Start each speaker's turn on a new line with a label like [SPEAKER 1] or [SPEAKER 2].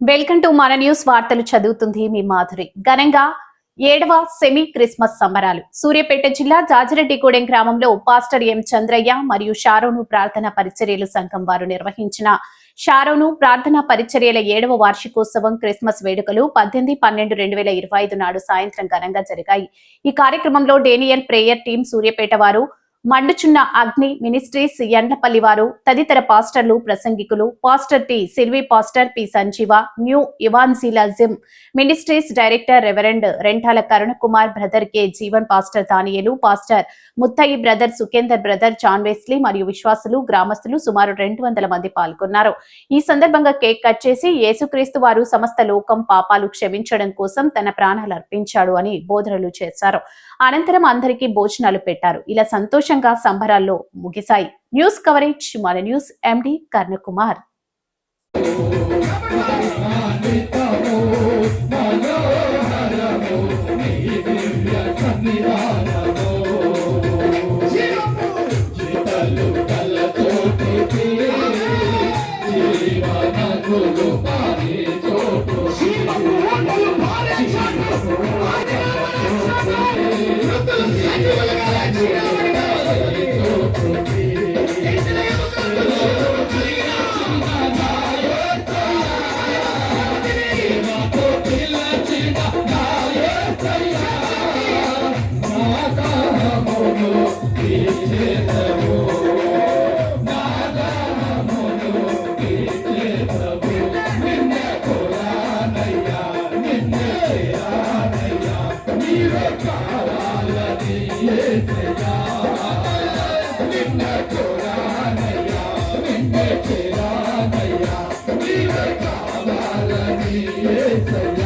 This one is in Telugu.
[SPEAKER 1] వెల్కమ్ టు మన న్యూస్. వార్తలు చదువుతుంది మీ మాధురి. ఘనంగా 7వ సెమీ క్రిస్మస్ సంబరాలు. సూర్యాపేట జిల్లా జాజిరెడ్డిగూడెం గ్రామంలో పాస్టర్ ఎం చంద్రయ్య మరియు షారోను ప్రార్థనా పరిచర్యలు సంఘం వారు నిర్వహించిన షారోను ప్రార్థనా పరిచర్యల 7వ వార్షికోత్సవం క్రిస్మస్ వేడుకలు 18/12/2025 నాడు సాయంత్రం ఘనంగా జరిగాయి. ఈ కార్యక్రమంలో డేనియల్ ప్రేయర్ టీం సూర్యాపేట వారు, మండుచున్న అగ్ని మినిస్ట్రీస్ ఎండ్లపల్లి వారు, తదితర పాస్టర్లు, ప్రసంగికులు, pastor T Silvi, pastor P Sanjeeva, new evangelism ministries director reverend Rentala Karunakumar, brother K Jeevan, pastor Daniyelu, pastor Muttayi, brother Sukhender, brother John Wesley మరియు విశ్వాసులు, గ్రామస్తులు సుమారు 200 మంది పాల్గొన్నారు. ఈ సందర్భంగా కేక్ కట్ చేసి యేసుక్రీస్తు వారు సమస్త లోకం పాపాలు క్షమించడం కోసం తన ప్రాణాలు అర్పించాడు అని బోధనలు చేశారు. అనంతరం అందరికీ భోజనాలు పెట్టారు. ఇలా సంతోషంగా సంబరాల్లో ముగిశాయి. న్యూస్ కవరేజ్ మన న్యూస్ ఎండి కర్ణకుమార్.
[SPEAKER 2] Yes,